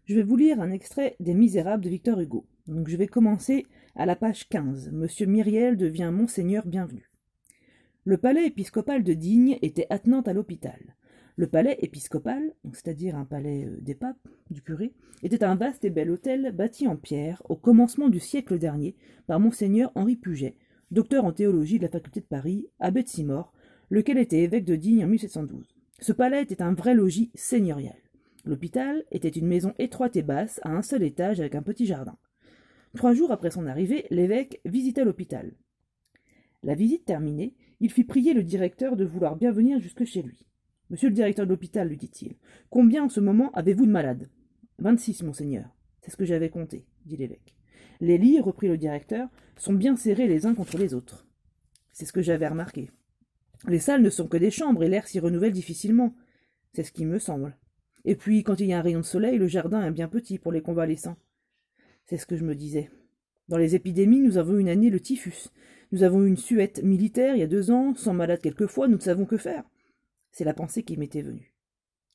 Je vais vous lire un extrait des Misérables de Victor Hugo. Donc je vais commencer à la page 15. Monsieur Myriel devient Monseigneur bienvenu. Le palais épiscopal de Digne était attenant à l'hôpital. Le palais épiscopal, c'est-à-dire un palais des papes, du curé, était un vaste et bel hôtel bâti en pierre au commencement du siècle dernier par Monseigneur Henri Puget, docteur en théologie de la faculté de Paris, abbé de Simore, lequel était évêque de Digne en 1712. Ce palais était un vrai logis seigneurial. L'hôpital était une maison étroite et basse, à un seul étage avec un petit jardin. 3 jours après son arrivée, l'évêque visita l'hôpital. La visite terminée, il fit prier le directeur de vouloir bien venir jusque chez lui. « Monsieur le directeur de l'hôpital, lui dit-il, combien en ce moment avez-vous de malades ?»« 26, monseigneur. C'est ce que j'avais compté, dit l'évêque. Les lits, reprit le directeur, sont bien serrés les uns contre les autres. C'est ce que j'avais remarqué. Les salles ne sont que des chambres et l'air s'y renouvelle difficilement. C'est ce qui me semble. Et puis, quand il y a un rayon de soleil, le jardin est bien petit pour les convalescents. C'est ce que je me disais. Dans les épidémies, nous avons une année le typhus. Nous avons eu une suette militaire il y a 2 ans, 100 malades quelquefois, nous ne savons que faire. C'est la pensée qui m'était venue.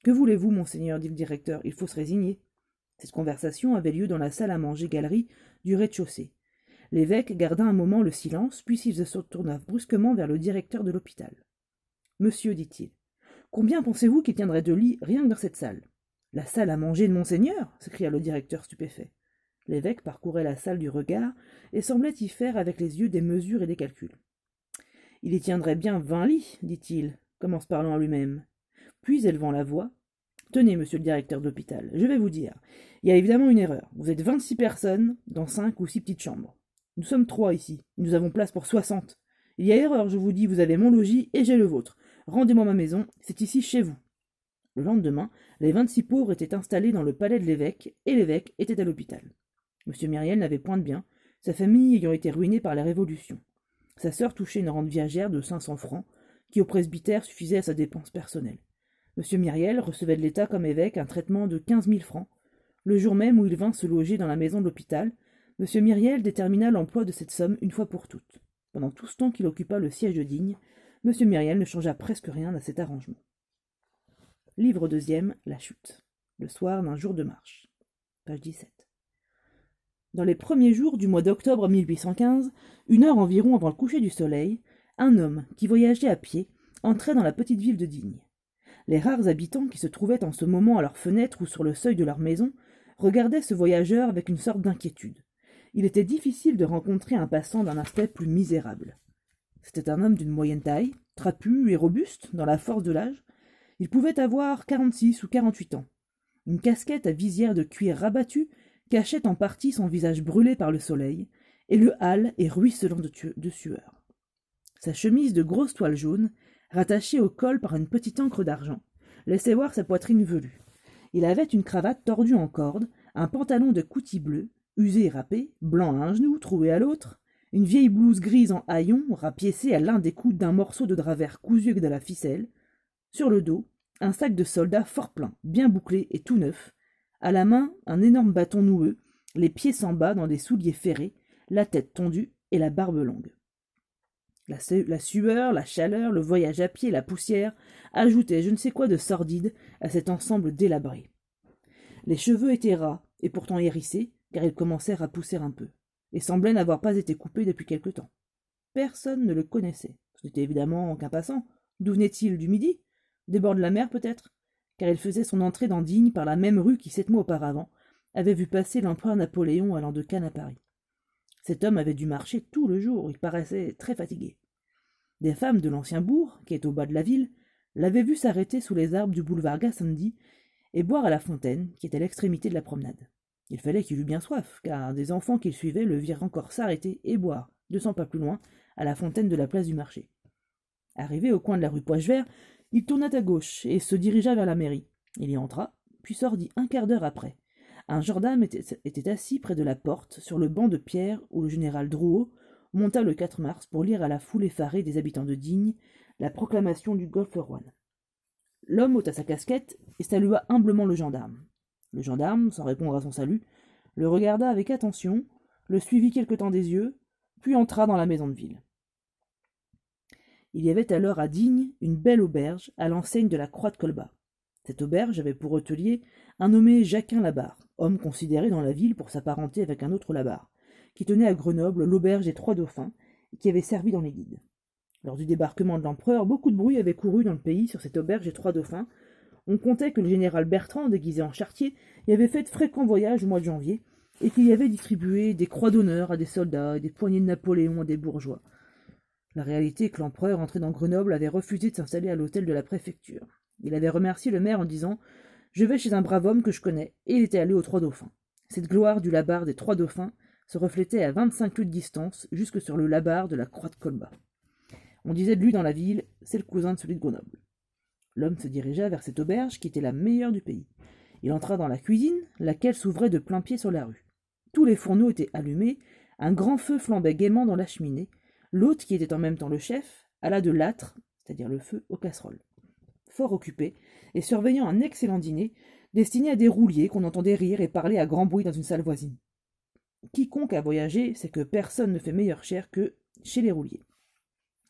Que voulez-vous, monseigneur, dit le directeur, il faut se résigner. Cette conversation avait lieu dans la salle à manger-galerie du rez-de-chaussée. L'évêque garda un moment le silence, puis il se tourna brusquement vers le directeur de l'hôpital. Monsieur, dit-il, combien pensez-vous qu'il tiendrait de lits rien que dans cette salle? La salle à manger de monseigneur s'écria le directeur stupéfait. L'évêque parcourait la salle du regard et semblait y faire avec les yeux des mesures et des calculs. Il y tiendrait bien 20 lits, dit-il, comme en se parlant à lui-même. Puis, élevant la voix, « Tenez, monsieur le directeur de l'hôpital, je vais vous dire. Il y a évidemment une erreur. Vous êtes 26 personnes dans 5 ou 6 petites chambres. Nous sommes 3 ici. Nous avons place pour 60. Il y a erreur, je vous dis, vous avez mon logis et j'ai le vôtre. Rendez-moi ma maison, c'est ici chez vous. » Le lendemain, les 26 pauvres étaient installés dans le palais de l'évêque et l'évêque était à l'hôpital. M. Myriel n'avait point de bien, sa famille ayant été ruinée par la Révolution. Sa sœur touchait une rente viagère de 500 francs, qui au presbytère suffisait à sa dépense personnelle. M. Myriel recevait de l'État comme évêque un traitement de 15 000 francs. Le jour même où il vint se loger dans la maison de l'hôpital, M. Myriel détermina l'emploi de cette somme une fois pour toutes. Pendant tout ce temps qu'il occupa le siège de Digne, M. Myriel ne changea presque rien à cet arrangement. Livre deuxième, La chute. Le soir d'un jour de marche. Page 17. Dans les premiers jours du mois d'octobre 1815, 1 heure environ avant le coucher du soleil, un homme, qui voyageait à pied, entrait dans la petite ville de Digne. Les rares habitants qui se trouvaient en ce moment à leur fenêtre ou sur le seuil de leur maison regardaient ce voyageur avec une sorte d'inquiétude. Il était difficile de rencontrer un passant d'un aspect plus misérable. C'était un homme d'une moyenne taille, trapu et robuste, dans la force de l'âge. Il pouvait avoir 46 ou 48 ans. Une casquette à visière de cuir rabattu cachait en partie son visage brûlé par le soleil, et le hâle et ruisselant de sueur. Sa chemise de grosse toile jaune, rattachée au col par une petite ancre d'argent, laissait voir sa poitrine velue. Il avait une cravate tordue en corde, un pantalon de coutil bleu, usé et râpé, blanc à un genou, troué à l'autre, une vieille blouse grise en haillons, rapiécée à l'un des coudes d'un morceau de drap vert cousu avec de la ficelle. Sur le dos, un sac de soldat fort plein, bien bouclé et tout neuf. À la main, un énorme bâton noueux, les pieds sans bas dans des souliers ferrés, la tête tondue et la barbe longue. La sueur, la chaleur, le voyage à pied, la poussière ajoutaient je ne sais quoi de sordide à cet ensemble délabré. Les cheveux étaient ras et pourtant hérissés, car ils commencèrent à pousser un peu, et semblaient n'avoir pas été coupés depuis quelque temps. Personne ne le connaissait. Ce n'était évidemment qu'un passant. D'où venait-il? Du Midi? Des bords de la mer peut-être? Car il faisait son entrée dans Digne par la même rue qui 7 mois auparavant avait vu passer l'empereur Napoléon allant de Cannes à Paris. Cet homme avait dû marcher tout le jour, il paraissait très fatigué. Des femmes de l'ancien bourg, qui est au bas de la ville, l'avaient vu s'arrêter sous les arbres du boulevard Gassendi et boire à la fontaine, qui est à l'extrémité de la promenade. Il fallait qu'il eût bien soif, car des enfants qu'il suivait le virent encore s'arrêter et boire, 200 pas plus loin, à la fontaine de la place du marché. Arrivé au coin de la rue Poichevert, il tourna à gauche et se dirigea vers la mairie. Il y entra, puis sortit un quart d'heure après. Un gendarme était assis près de la porte, sur le banc de pierre où le général Drouot monta le 4 mars pour lire à la foule effarée des habitants de Digne la proclamation du Golfe Rouen. L'homme ôta sa casquette et salua humblement le gendarme. Le gendarme, sans répondre à son salut, le regarda avec attention, le suivit quelque temps des yeux, puis entra dans la maison de ville. Il y avait alors à Digne une belle auberge à l'enseigne de la Croix de Colbas. Cette auberge avait pour hôtelier un nommé Jacquin Labarre, homme considéré dans la ville pour sa parenté avec un autre Labarre, qui tenait à Grenoble l'auberge des Trois Dauphins, et qui avait servi dans les guides. Lors du débarquement de l'empereur, beaucoup de bruit avait couru dans le pays sur cette auberge des Trois Dauphins. On contait que le général Bertrand, déguisé en charretier, y avait fait de fréquents voyages au mois de janvier, et qu'il y avait distribué des croix d'honneur à des soldats et des poignées de Napoléon à des bourgeois. La réalité est que l'empereur, entré dans Grenoble, avait refusé de s'installer à l'hôtel de la préfecture. Il avait remercié le maire en disant « Je vais chez un brave homme que je connais », et il était allé aux Trois Dauphins. Cette gloire du Labarre des Trois Dauphins se reflétait à 25 lieues de distance, jusque sur le Labarre de la Croix de Colbas. On disait de lui dans la ville « C'est le cousin de celui de Grenoble ». L'homme se dirigea vers cette auberge qui était la meilleure du pays. Il entra dans la cuisine, laquelle s'ouvrait de plein pied sur la rue. Tous les fourneaux étaient allumés, un grand feu flambait gaiement dans la cheminée. L'hôte, qui était en même temps le chef, alla de l'âtre, c'est-à-dire le feu, aux casseroles. Fort occupé, et surveillant un excellent dîner, destiné à des rouliers qu'on entendait rire et parler à grand bruit dans une salle voisine. Quiconque a voyagé sait que personne ne fait meilleure chère que chez les rouliers.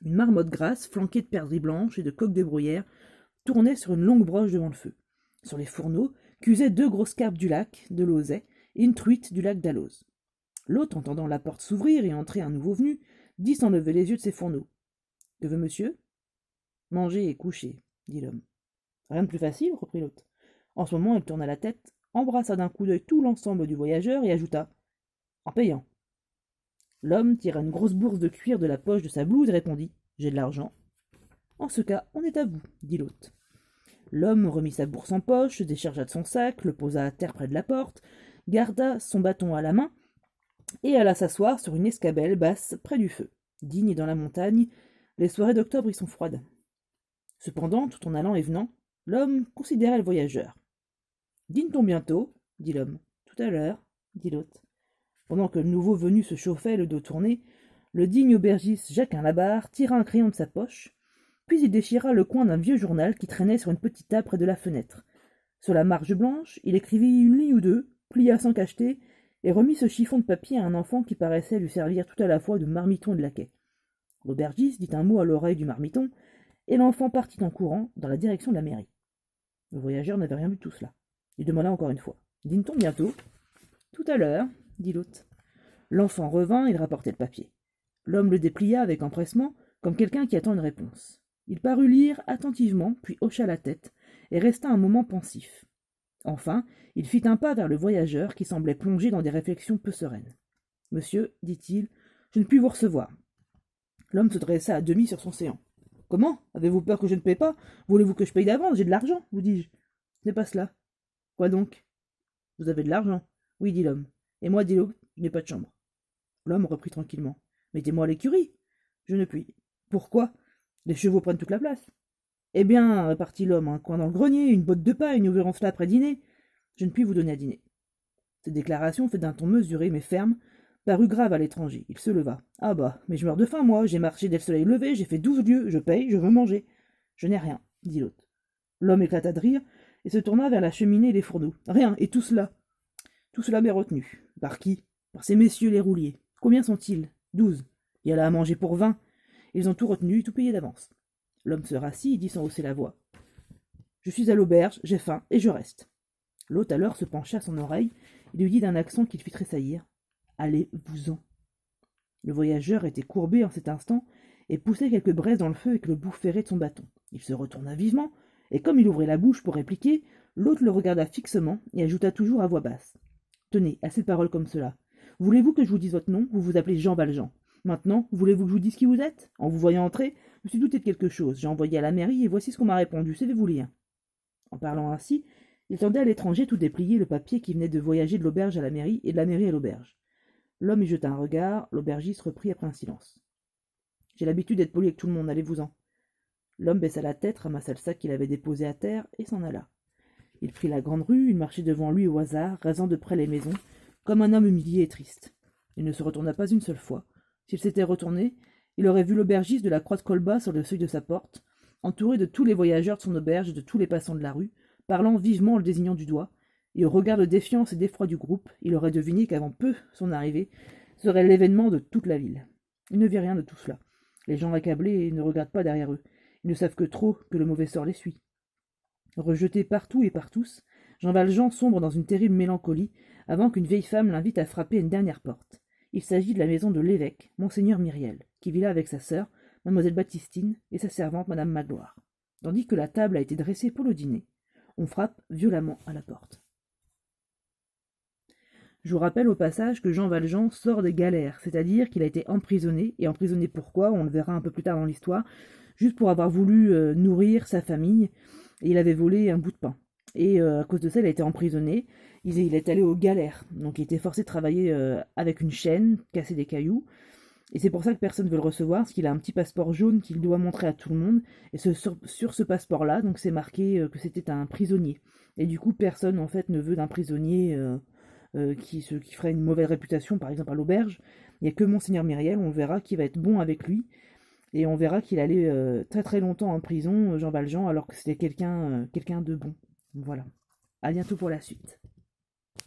Une marmotte grasse, flanquée de perdrix blanches et de coques de bruyère, tournait sur une longue broche devant le feu. Sur les fourneaux cuisaient 2 grosses carpes du lac, de l'Auzet, et une truite du lac d'Alloz. L'hôte, entendant la porte s'ouvrir et entrer un nouveau venu, dit sans lever les yeux de ses fourneaux. « Que veut monsieur ?»« Manger et coucher, » dit l'homme. « Rien de plus facile, reprit l'hôte. En ce moment, il tourna la tête, embrassa d'un coup d'œil tout l'ensemble du voyageur et ajouta « En payant. » L'homme tira une grosse bourse de cuir de la poche de sa blouse et répondit « J'ai de l'argent. »« En ce cas, on est à vous, » dit l'hôte. L'homme remit sa bourse en poche, se déchargea de son sac, le posa à terre près de la porte, garda son bâton à la main et alla s'asseoir sur une escabelle basse près du feu. Digne dans la montagne, les soirées d'octobre y sont froides. Cependant, tout en allant et venant, l'homme considérait le voyageur. « Dîne-t-on bientôt ?» dit l'homme. « Tout à l'heure, » dit l'hôte. Pendant que le nouveau venu se chauffait, le dos tourné, le digne aubergiste Jacquin Labarre tira un crayon de sa poche, puis il déchira le coin d'un vieux journal qui traînait sur une petite table près de la fenêtre. Sur la marge blanche, il écrivit une ligne ou deux, plia sans cacheter, et remit ce chiffon de papier à un enfant qui paraissait lui servir tout à la fois de marmiton et de laquais. L'aubergiste dit un mot à l'oreille du marmiton, et l'enfant partit en courant dans la direction de la mairie. Le voyageur n'avait rien vu de tout cela. Il demanda encore une fois. « Dîne-t-on bientôt ?»« Tout à l'heure, » dit l'hôte. L'enfant revint, il rapportait le papier. L'homme le déplia avec empressement, comme quelqu'un qui attend une réponse. Il parut lire attentivement, puis hocha la tête, et resta un moment pensif. Enfin, il fit un pas vers le voyageur qui semblait plongé dans des réflexions peu sereines. « Monsieur, dit-il, je ne puis vous recevoir. » L'homme se dressa à demi sur son séant. « Comment ? Avez-vous peur que je ne paie pas ? Voulez-vous que je paye d'avance ? J'ai de l'argent, vous dis-je. »« Ce n'est pas cela. »« Quoi donc ? » ?»« Vous avez de l'argent. »« Oui, dit l'homme. Et moi, dit l'hôte, je n'ai pas de chambre. » L'homme reprit tranquillement. « Mettez-moi à l'écurie. »« Je ne puis. »« Pourquoi ? Les chevaux prennent toute la place. »« Eh bien, repartit l'homme, un coin dans le grenier, une botte de paille, nous verrons cela après dîner. »« Je ne puis vous donner à dîner. » Cette déclaration, faite d'un ton mesuré mais ferme, parut grave à l'étranger. Il se leva. « Ah bah, mais je meurs de faim, moi, j'ai marché dès le soleil levé, j'ai fait 12 lieues, je paye, je veux manger. »« Je n'ai rien, » dit l'hôte. L'homme éclata de rire et se tourna vers la cheminée et les fourneaux. « Rien, et tout cela ?»« Tout cela m'est retenu. »« Par qui ? » ?»« Par ces messieurs les rouliers. Combien sont-ils ? 12. Il y a là à manger pour 20. Ils ont tout retenu et tout payé d'avance. » L'homme se rassit et dit sans hausser la voix. « Je suis à l'auberge, j'ai faim, et je reste. » L'hôte alors se pencha à son oreille et lui dit d'un accent qui le fit tressaillir. « Allez-vous-en. » Le voyageur était courbé en cet instant et poussait quelques braises dans le feu avec le bout ferré de son bâton. Il se retourna vivement, et comme il ouvrait la bouche pour répliquer, l'hôte le regarda fixement et ajouta toujours à voix basse. « Tenez, assez de paroles comme cela. Voulez-vous que je vous dise votre nom ? Vous vous appelez Jean Valjean. Maintenant, voulez-vous que je vous dise qui vous êtes ? En vous voyant entrer, je me suis douté de quelque chose. J'ai envoyé à la mairie et voici ce qu'on m'a répondu. Savez-vous lire ? » En parlant ainsi, il tendait à l'étranger tout déplié le papier qui venait de voyager de l'auberge à la mairie et de la mairie à l'auberge. L'homme y jeta un regard, l'aubergiste reprit après un silence. « J'ai l'habitude d'être poli avec tout le monde, allez-vous-en. » L'homme baissa la tête, ramassa le sac qu'il avait déposé à terre et s'en alla. Il prit la grande rue, il marchait devant lui au hasard, rasant de près les maisons, comme un homme humilié et triste. Il ne se retourna pas une seule fois. S'il s'était retourné, il aurait vu l'aubergiste de la Croix de Colbas sur le seuil de sa porte, entouré de tous les voyageurs de son auberge et de tous les passants de la rue, parlant vivement en le désignant du doigt, et au regard de défiance et d'effroi du groupe, il aurait deviné qu'avant peu son arrivée serait l'événement de toute la ville. Il ne vit rien de tout cela. Les gens accablés ne regardent pas derrière eux. Ils ne savent que trop que le mauvais sort les suit. Rejeté partout et par tous, Jean Valjean sombre dans une terrible mélancolie avant qu'une vieille femme l'invite à frapper une dernière porte. Il s'agit de la maison de l'évêque, monseigneur Myriel, qui vit là avec sa sœur, mademoiselle Baptistine, et sa servante, madame Magloire. Tandis que la table a été dressée pour le dîner, on frappe violemment à la porte. Je vous rappelle au passage que Jean Valjean sort des galères, c'est-à-dire qu'il a été emprisonné, et emprisonné pourquoi, on le verra un peu plus tard dans l'histoire, juste pour avoir voulu nourrir sa famille, et il avait volé un bout de pain. Et à cause de ça, il a été emprisonné, il est allé aux galères, donc il était forcé de travailler avec une chaîne, casser des cailloux, et c'est pour ça que personne ne veut le recevoir, parce qu'il a un petit passeport jaune qu'il doit montrer à tout le monde, et sur ce passeport-là, donc c'est marqué que c'était un prisonnier. Et du coup, personne en fait ne veut d'un prisonnier qui ferait une mauvaise réputation, par exemple à l'auberge. Il n'y a que Monseigneur Myriel, on verra qui va être bon avec lui, et on verra qu'il allait très très longtemps en prison, Jean Valjean, alors que c'était quelqu'un de bon. Voilà. À bientôt pour la suite.